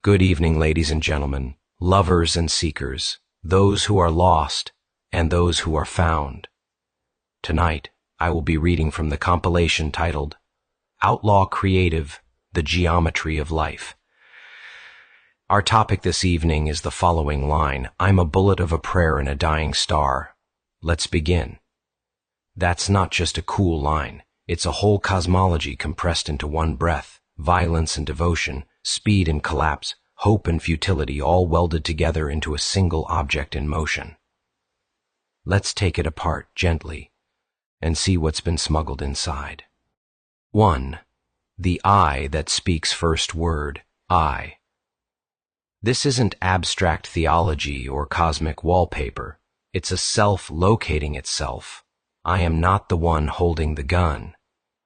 Good evening, ladies and gentlemen, lovers and seekers, those who are lost and those who are found. Tonight, I will be reading from the compilation titled Outlaw Creative: The Geometry of Life. Our topic this evening is the following line: I'm a bullet of a prayer in a dying star. Let's begin. That's not just a cool line. It's a whole cosmology compressed into one breath. Violence and devotion, speed and collapse, hope and futility, all welded together into a single object in motion. Let's take it apart gently and see what's been smuggled inside. 1. The I that speaks first word, I. This isn't abstract theology or cosmic wallpaper. It's a self locating itself. I am not the one holding the gun.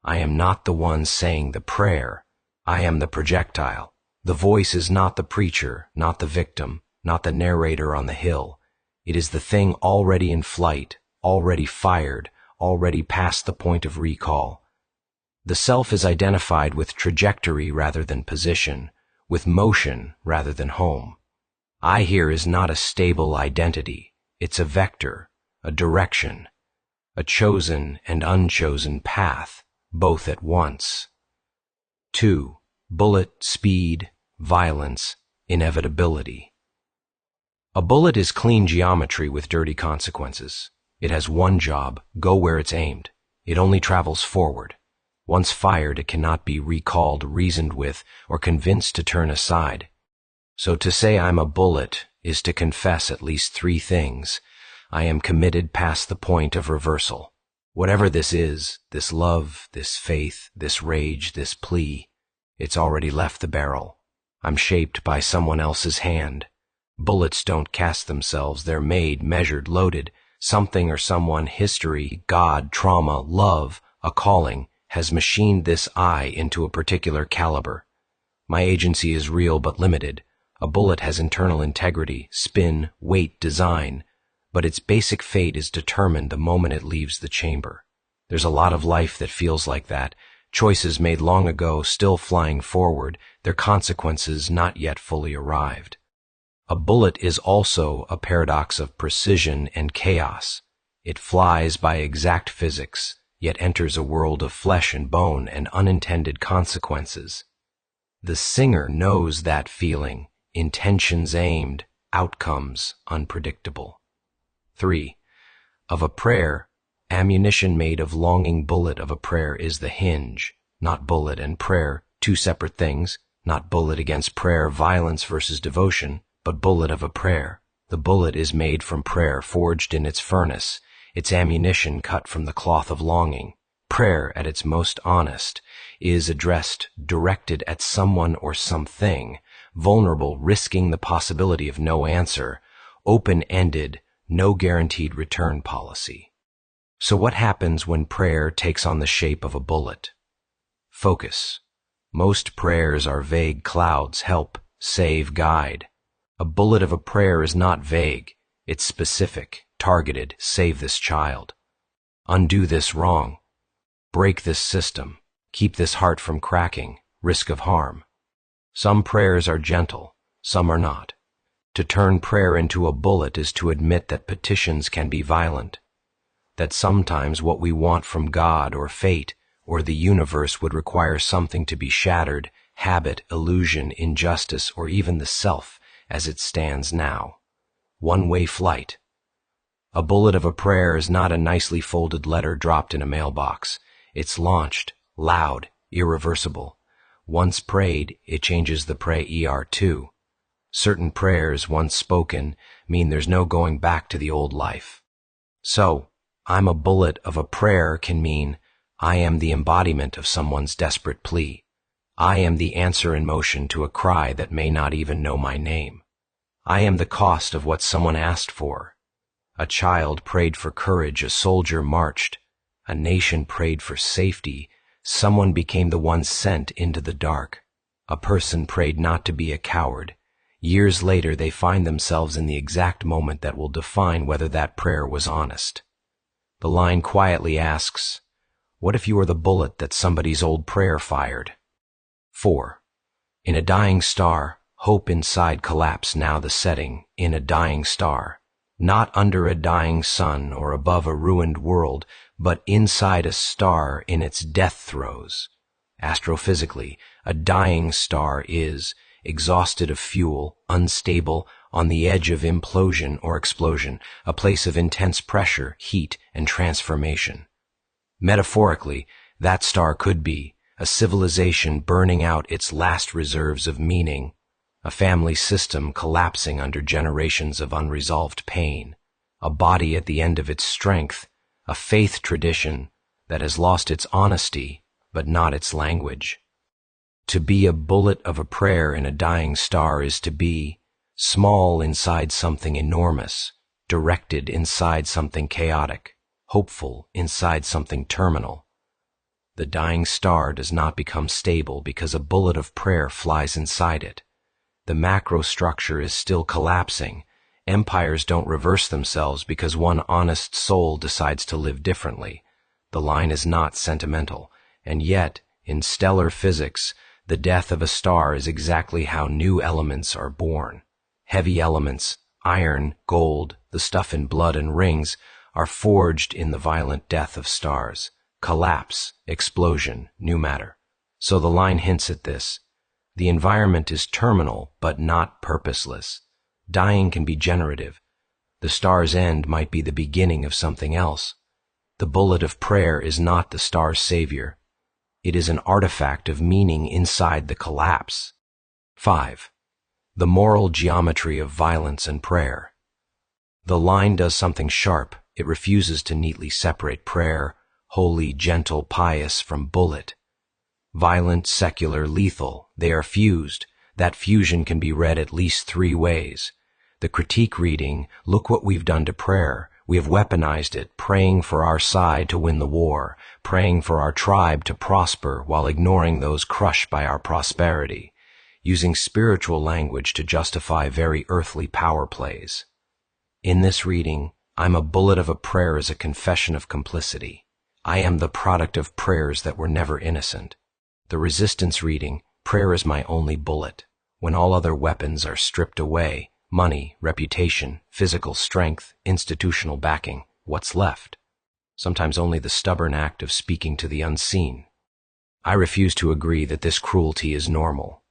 I am not the one saying the prayer. I am the projectile. The voice is not the preacher, not the victim, not the narrator on the hill. It is the thing already in flight, already fired, already past the point of recall. The self is identified with trajectory rather than position, with motion rather than home. I here is not a stable identity. It's a vector, a direction, a chosen and unchosen path, both at once. 2. Bullet, speed, violence, inevitability. A bullet is clean geometry with dirty consequences. It has one job: go where it's aimed. It only travels forward. Once fired, it cannot be recalled, reasoned with, or convinced to turn aside. So to say I'm a bullet is to confess at least 3 things. I am committed past the point of reversal. Whatever this is, this love, this faith, this rage, this plea, it's already left the barrel. I'm shaped by someone else's hand. Bullets don't cast themselves, they're made, measured, loaded. Something or someone, history, God, trauma, love, a calling, has machined this I into a particular caliber. My agency is real but limited. A bullet has internal integrity, spin, weight, design, but its basic fate is determined the moment it leaves the chamber. There's a lot of life that feels like that. Choices made long ago, still flying forward, their consequences not yet fully arrived. A bullet is also a paradox of precision and chaos. It flies by exact physics, yet enters a world of flesh and bone and unintended consequences. The singer knows that feeling, intentions aimed, outcomes unpredictable. 3. Of a prayer, ammunition made of longing. Bullet of a prayer is the hinge, not bullet and prayer, 2 separate things, not bullet against prayer, violence versus devotion, but bullet of a prayer. The bullet is made from prayer, forged in its furnace, its ammunition cut from the cloth of longing. Prayer, at its most honest, is addressed, directed at someone or something, vulnerable, risking the possibility of no answer, open-ended, no guaranteed return policy. So what happens when prayer takes on the shape of a bullet? Focus. Most prayers are vague clouds: help, save, guide. A bullet of a prayer is not vague. It's specific, targeted: save this child. Undo this wrong. Break this system. Keep this heart from cracking. Risk of harm. Some prayers are gentle, some are not. To turn prayer into a bullet is to admit that petitions can be violent, that sometimes what we want from God or fate or the universe would require something to be shattered: habit, illusion, injustice, or even the self as it stands now. One-way flight. A bullet of a prayer is not a nicely folded letter dropped in a mailbox. It's launched, loud, irreversible. Once prayed, it changes the prayer too. Certain prayers, once spoken, mean there's no going back to the old life. So, I'm a bullet of a prayer can mean I am the embodiment of someone's desperate plea. I am the answer in motion to a cry that may not even know my name. I am the cost of what someone asked for. A child prayed for courage, a soldier marched, a nation prayed for safety, someone became the one sent into the dark. A person prayed not to be a coward. Years later, they find themselves in the exact moment that will define whether that prayer was honest. The line quietly asks, what if you are the bullet that somebody's old prayer fired? 4. In a dying star, Hope inside collapse now the setting, in a dying star. Not under a dying sun or above a ruined world, but inside a star in its death throes. Astrophysically, a dying star is, exhausted of fuel, unstable, on the edge of implosion or explosion, a place of intense pressure, heat, and transformation. Metaphorically, that star could be a civilization burning out its last reserves of meaning, a family system collapsing under generations of unresolved pain, a body at the end of its strength, a faith tradition that has lost its honesty but not its language. To be a bullet of a prayer in a dying star is to be small inside something enormous, directed inside something chaotic, hopeful inside something terminal. The dying star does not become stable because a bullet of prayer flies inside it. The macro structure is still collapsing. Empires don't reverse themselves because one honest soul decides to live differently. The line is not sentimental, and yet, in stellar physics, the death of a star is exactly how new elements are born. Heavy elements, iron, gold, the stuff in blood and rings, are forged in the violent death of stars. Collapse, explosion, new matter. So the line hints at this. The environment is terminal, but not purposeless. Dying can be generative. The star's end might be the beginning of something else. The bullet of prayer is not the star's savior. It is an artifact of meaning inside the collapse. 5. The moral geometry of violence and prayer. The line does something sharp. It refuses to neatly separate prayer, holy, gentle, pious, from bullet. Violent, secular, lethal, they are fused. That fusion can be read at least 3 ways. The critique reading, look what we've done to prayer. We have weaponized it, praying for our side to win the war, praying for our tribe to prosper while ignoring those crushed by our prosperity, using spiritual language to justify very earthly power plays. In this reading, I'm a bullet of a prayer as a confession of complicity. I am the product of prayers that were never innocent. The resistance reading, prayer is my only bullet. When all other weapons are stripped away, money, reputation, physical strength, institutional backing, what's left? Sometimes only the stubborn act of speaking to the unseen. I refuse to agree that this cruelty is normal.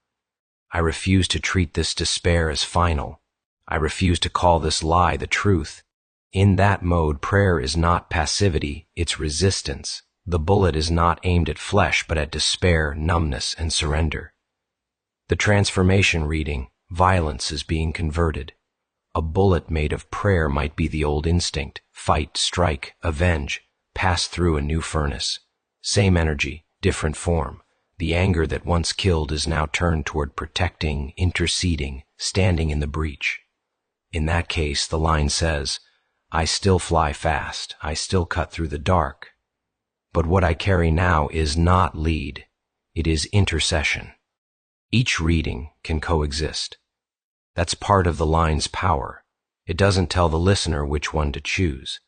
I refuse to treat this despair as final. I refuse to call this lie the truth. In that mode, prayer is not passivity, it's resistance. The bullet is not aimed at flesh, but at despair, numbness, and surrender. The transformation reading, violence is being converted. A bullet made of prayer might be the old instinct, fight, strike, avenge, pass through a new furnace. Same energy, different form. The anger that once killed is now turned toward protecting, interceding, standing in the breach. In that case, the line says, I still fly fast, I still cut through the dark. But what I carry now is not lead, it is intercession. Each reading can coexist. That's part of the line's power. It doesn't tell the listener which one to choose.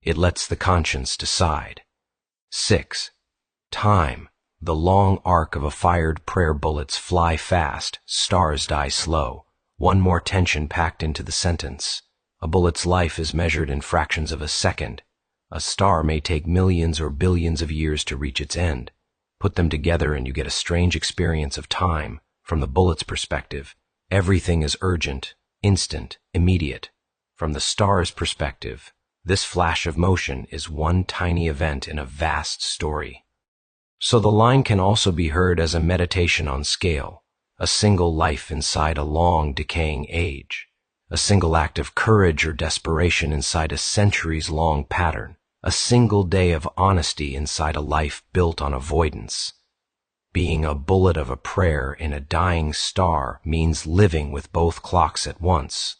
It lets the conscience decide. 6. Time. The long arc of a fired prayer. Bullets fly fast, stars die slow. One more tension packed into the sentence. A bullet's life is measured in fractions of a second. A star may take millions or billions of years to reach its end. Put them together and you get a strange experience of time. From the bullet's perspective, everything is urgent, instant, immediate. From the star's perspective, this flash of motion is one tiny event in a vast story. So the line can also be heard as a meditation on scale, a single life inside a long, decaying age, a single act of courage or desperation inside a centuries-long pattern, a single day of honesty inside a life built on avoidance. Being a bullet of a prayer in a dying star means living with both clocks at once,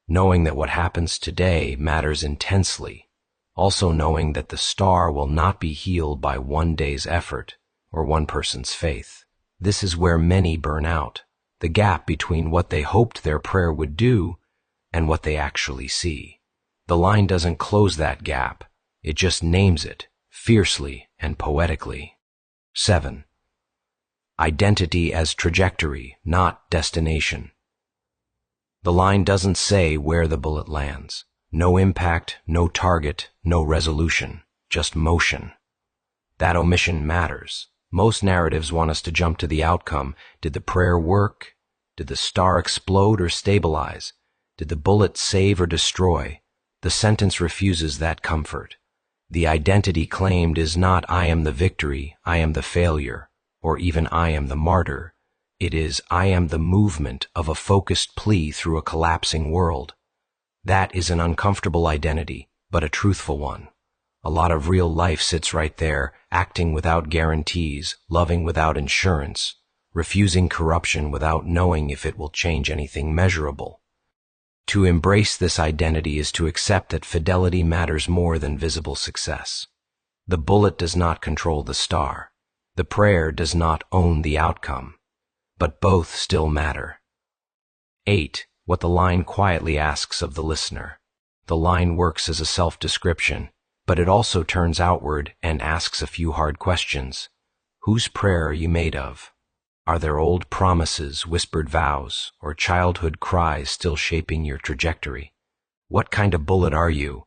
knowing that what happens today matters intensely, also knowing that the star will not be healed by one day's effort or one person's faith. This is where many burn out, the gap between what they hoped their prayer would do and what they actually see. The line doesn't close that gap, it just names it, fiercely and poetically. 7. Identity as trajectory, not destination. The line doesn't say where the bullet lands. No impact, no target, no resolution, just motion. That omission matters. Most narratives want us to jump to the outcome. Did the prayer work? Did the star explode or stabilize? Did the bullet save or destroy? The sentence refuses that comfort. The identity claimed is not I am the victory, I am the failure, or even I am the martyr. It is I am the movement of a focused plea through a collapsing world. That is an uncomfortable identity, but a truthful one. A lot of real life sits right there, acting without guarantees, loving without insurance, refusing corruption without knowing if it will change anything measurable. To embrace this identity is to accept that fidelity matters more than visible success. The bullet does not control the star. The prayer does not own the outcome. But both still matter. 8. What the line quietly asks of the listener. The line works as a self-description, but it also turns outward and asks a few hard questions. Whose prayer are you made of? Are there old promises, whispered vows, or childhood cries still shaping your trajectory? What kind of bullet are you?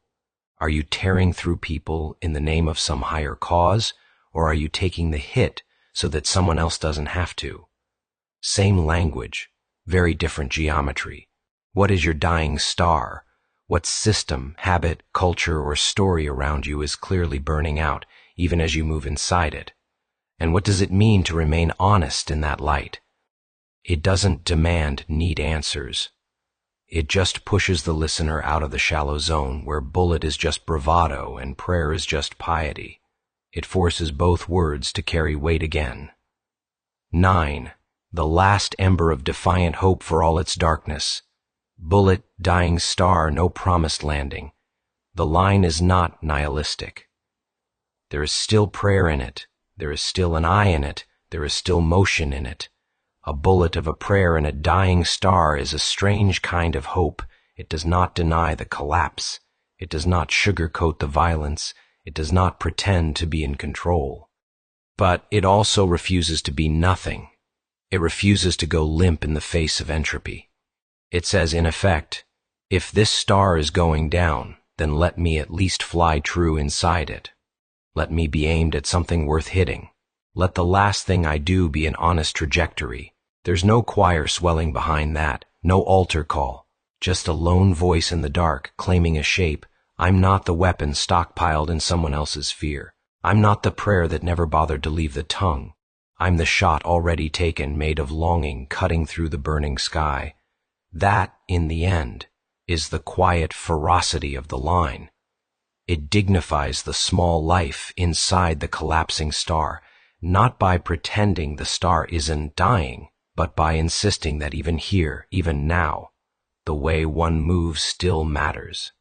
Are you tearing through people in the name of some higher cause, or are you taking the hit so that someone else doesn't have to? Same language, very different geometry. What is your dying star? What system, habit, culture, or story around you is clearly burning out, even as you move inside it? And what does it mean to remain honest in that light? It doesn't demand neat answers. It just pushes the listener out of the shallow zone where bullet is just bravado and prayer is just piety. It forces both words to carry weight again. 9. The last ember of defiant hope for all its darkness. Bullet, dying star, no promised landing. The line is not nihilistic. There is still prayer in it. There is still an I in it. There is still motion in it. A bullet of a prayer and a dying star is a strange kind of hope. It does not deny the collapse. It does not sugarcoat the violence. It does not pretend to be in control. But it also refuses to be nothing. It refuses to go limp in the face of entropy. It says, in effect, if this star is going down, then let me at least fly true inside it. Let me be aimed at something worth hitting. Let the last thing I do be an honest trajectory. There's no choir swelling behind that, no altar call, just a lone voice in the dark claiming a shape. I'm not the weapon stockpiled in someone else's fear. I'm not the prayer that never bothered to leave the tongue. I'm the shot already taken, made of longing, cutting through the burning sky. That, in the end, is the quiet ferocity of the line. It dignifies the small life inside the collapsing star, not by pretending the star isn't dying, but by insisting that even here, even now, the way one moves still matters.